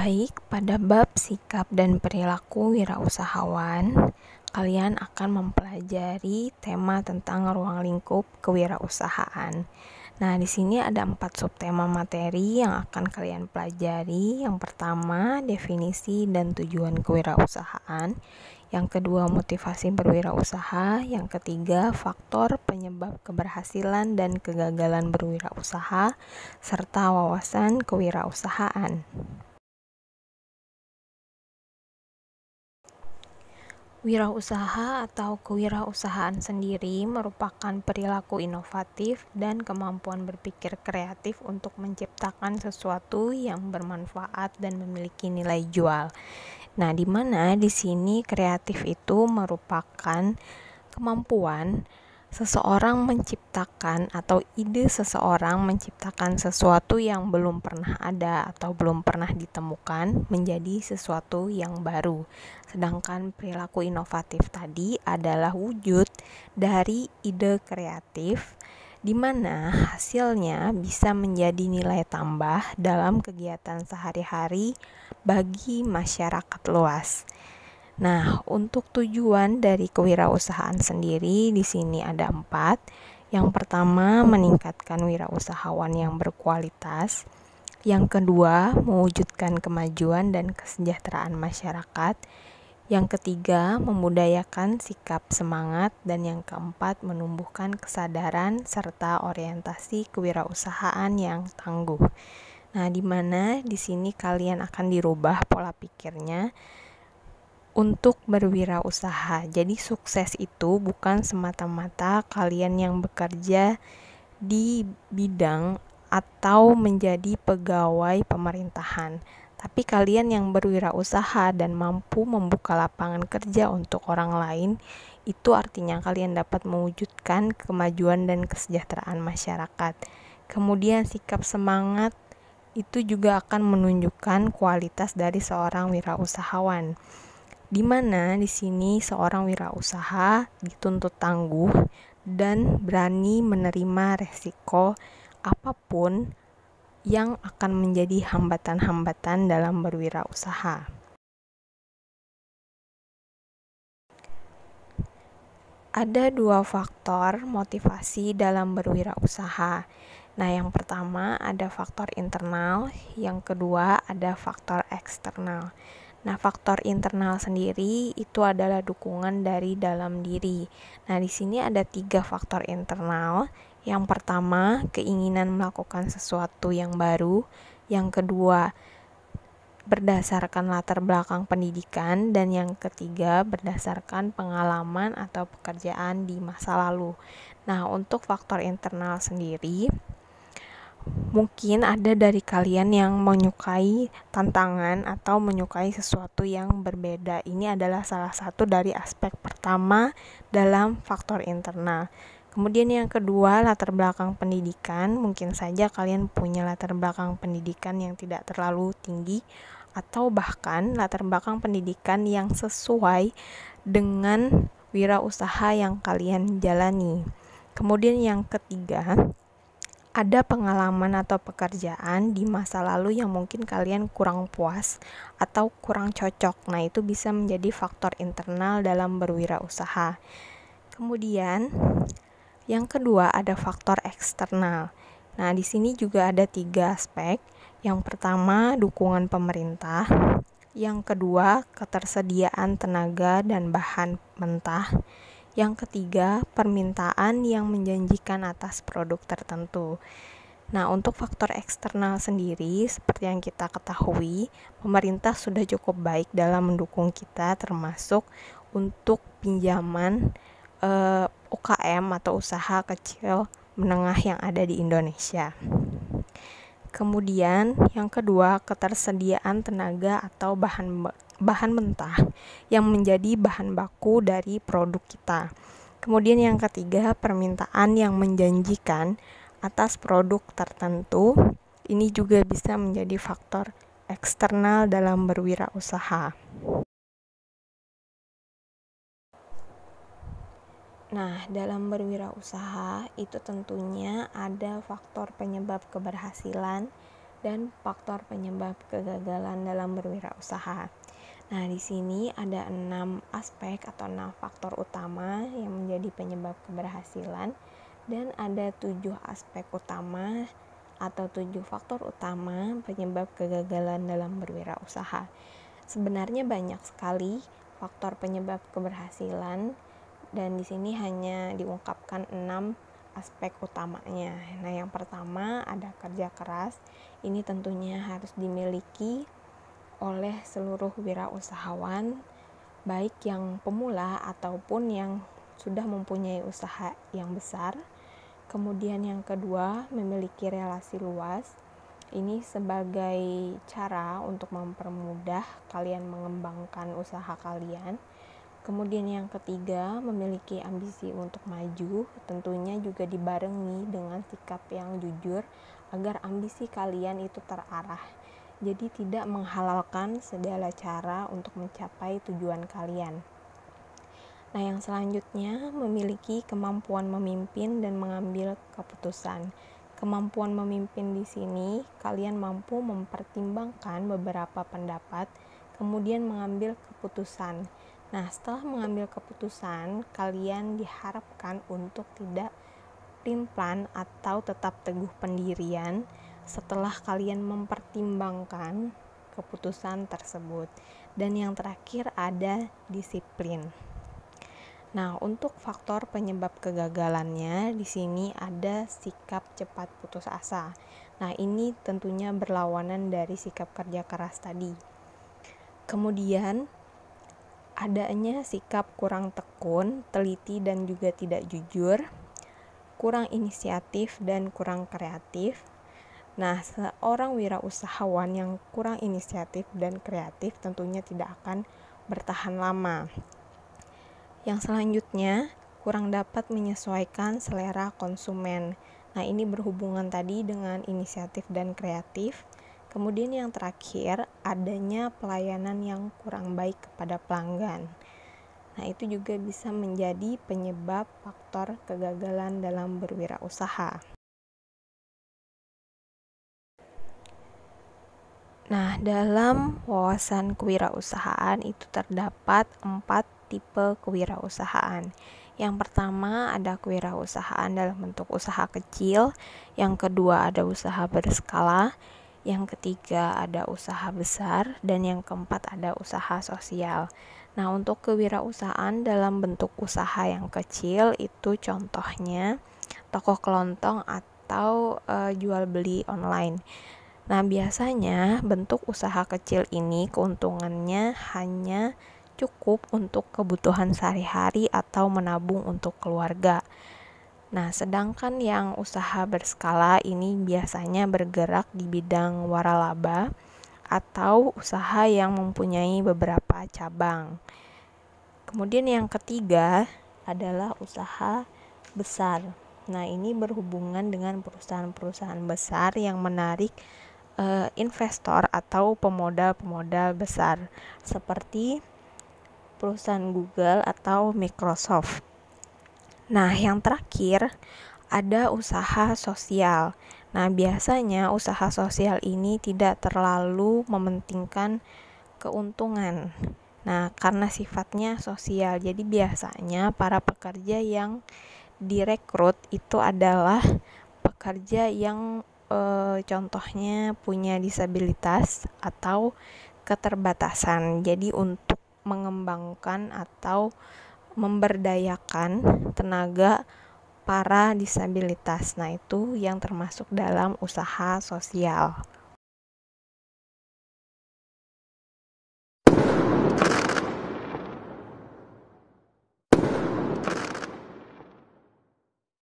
Baik, pada bab sikap dan perilaku wirausahawan, kalian akan mempelajari tema tentang ruang lingkup kewirausahaan. Nah, di sini ada 4 subtema materi yang akan kalian pelajari. Yang pertama, definisi dan tujuan kewirausahaan. Yang kedua, motivasi berwirausaha. Yang ketiga, faktor penyebab keberhasilan dan kegagalan berwirausaha, serta wawasan kewirausahaan. Wirausaha atau kewirausahaan sendiri merupakan perilaku inovatif dan kemampuan berpikir kreatif untuk menciptakan sesuatu yang bermanfaat dan memiliki nilai jual. Nah, di mana di sini kreatif itu merupakan kemampuan seseorang menciptakan atau ide seseorang menciptakan sesuatu yang belum pernah ada atau belum pernah ditemukan menjadi sesuatu yang baru. Sedangkan perilaku inovatif tadi adalah wujud dari ide kreatif di mana hasilnya bisa menjadi nilai tambah dalam kegiatan sehari-hari bagi masyarakat luas. Nah, untuk tujuan dari kewirausahaan sendiri di sini ada 4. Yang pertama, meningkatkan wirausahawan yang berkualitas. Yang kedua, mewujudkan kemajuan dan kesejahteraan masyarakat. Yang ketiga, memudayakan sikap semangat. Dan yang keempat, menumbuhkan kesadaran serta orientasi kewirausahaan yang tangguh. Nah, di mana di sini kalian akan dirubah pola pikirnya untuk berwirausaha. Jadi sukses itu bukan semata-mata kalian yang bekerja di bidang atau menjadi pegawai pemerintahan, tapi kalian yang berwirausaha dan mampu membuka lapangan kerja untuk orang lain. Itu artinya kalian dapat mewujudkan kemajuan dan kesejahteraan masyarakat. Kemudian sikap semangat itu juga akan menunjukkan kualitas dari seorang wirausahawan, di mana di sini seorang wirausaha dituntut tangguh dan berani menerima resiko apapun yang akan menjadi hambatan-hambatan dalam berwirausaha. Ada 2 faktor motivasi dalam berwirausaha. Nah, yang pertama ada faktor internal, yang kedua ada faktor eksternal. Nah, faktor internal sendiri itu adalah dukungan dari dalam diri. Nah, di sini ada 3 faktor internal. Yang pertama, keinginan melakukan sesuatu yang baru. Yang kedua, berdasarkan latar belakang pendidikan. Dan yang ketiga, berdasarkan pengalaman atau pekerjaan di masa lalu. Nah, untuk faktor internal sendiri, mungkin ada dari kalian yang menyukai tantangan atau menyukai sesuatu yang berbeda. Ini adalah salah satu dari aspek pertama dalam faktor internal. Kemudian yang kedua, latar belakang pendidikan. Mungkin saja kalian punya latar belakang pendidikan yang tidak terlalu tinggi atau bahkan latar belakang pendidikan yang sesuai dengan wirausaha yang kalian jalani. Kemudian yang ketiga, ada pengalaman atau pekerjaan di masa lalu yang mungkin kalian kurang puas atau kurang cocok. Nah, itu bisa menjadi faktor internal dalam berwirausaha. Kemudian, yang kedua ada faktor eksternal. Nah, di sini juga ada 3 aspek. Yang pertama, dukungan pemerintah. Yang kedua, ketersediaan tenaga dan bahan mentah. Yang ketiga, permintaan yang menjanjikan atas produk tertentu. Nah, untuk faktor eksternal sendiri, seperti yang kita ketahui, pemerintah sudah cukup baik dalam mendukung kita, termasuk untuk pinjaman UKM atau usaha kecil menengah yang ada di Indonesia. Kemudian yang kedua, ketersediaan tenaga atau bahan mentah yang menjadi bahan baku dari produk kita. Kemudian yang ketiga, permintaan yang menjanjikan atas produk tertentu. Ini juga bisa menjadi faktor eksternal dalam berwirausaha. Nah, dalam berwirausaha itu tentunya ada faktor penyebab keberhasilan dan faktor penyebab kegagalan dalam berwirausaha. Nah, di sini ada 6 aspek atau 6 faktor utama yang menjadi penyebab keberhasilan, dan ada 7 aspek utama atau 7 faktor utama penyebab kegagalan dalam berwirausaha. Sebenarnya banyak sekali faktor penyebab keberhasilan, dan di sini hanya diungkapkan 6 aspek utamanya. Nah, yang pertama ada kerja keras. Ini tentunya harus dimiliki oleh seluruh wirausahawan, baik yang pemula ataupun yang sudah mempunyai usaha yang besar. Kemudian yang kedua, memiliki relasi luas. Ini sebagai cara untuk mempermudah kalian mengembangkan usaha kalian. Kemudian yang ketiga, memiliki ambisi untuk maju, tentunya juga dibarengi dengan sikap yang jujur agar ambisi kalian itu terarah. Jadi tidak menghalalkan segala cara untuk mencapai tujuan kalian. Nah, yang selanjutnya, memiliki kemampuan memimpin dan mengambil keputusan. Kemampuan memimpin di sini, kalian mampu mempertimbangkan beberapa pendapat, kemudian mengambil keputusan. Nah, setelah mengambil keputusan, kalian diharapkan untuk tidak pelin-pelan atau tetap teguh pendirian setelah kalian mempertimbangkan keputusan tersebut. Dan yang terakhir ada disiplin. Nah, untuk faktor penyebab kegagalannya di sini ada sikap cepat putus asa. Nah, ini tentunya berlawanan dari sikap kerja keras tadi. Kemudian adanya sikap kurang tekun, teliti dan juga tidak jujur, kurang inisiatif dan kurang kreatif. Nah, seorang wirausahawan yang kurang inisiatif dan kreatif tentunya tidak akan bertahan lama. Yang selanjutnya, kurang dapat menyesuaikan selera konsumen. Nah, ini berhubungan tadi dengan inisiatif dan kreatif. Kemudian yang terakhir, adanya pelayanan yang kurang baik kepada pelanggan. Nah, itu juga bisa menjadi penyebab faktor kegagalan dalam berwirausaha. Nah, dalam wawasan kewirausahaan itu terdapat 4 tipe kewirausahaan. Yang pertama ada kewirausahaan dalam bentuk usaha kecil, yang kedua ada usaha berskala, yang ketiga ada usaha besar, dan yang keempat ada usaha sosial. Nah, untuk kewirausahaan dalam bentuk usaha yang kecil itu contohnya toko kelontong atau jual beli online. Nah, biasanya bentuk usaha kecil ini keuntungannya hanya cukup untuk kebutuhan sehari-hari atau menabung untuk keluarga. Nah, sedangkan yang usaha berskala ini biasanya bergerak di bidang waralaba atau usaha yang mempunyai beberapa cabang. Kemudian yang ketiga adalah usaha besar. Nah, ini berhubungan dengan perusahaan-perusahaan besar yang menarik investor atau pemodal-pemodal besar seperti perusahaan Google atau Microsoft. Nah, yang terakhir ada usaha sosial. Nah, biasanya usaha sosial ini tidak terlalu mementingkan keuntungan. Nah, karena sifatnya sosial, jadi biasanya para pekerja yang direkrut itu adalah pekerja yang contohnya punya disabilitas atau keterbatasan. Jadi untuk mengembangkan atau memberdayakan tenaga para disabilitas. Nah, itu yang termasuk dalam usaha sosial.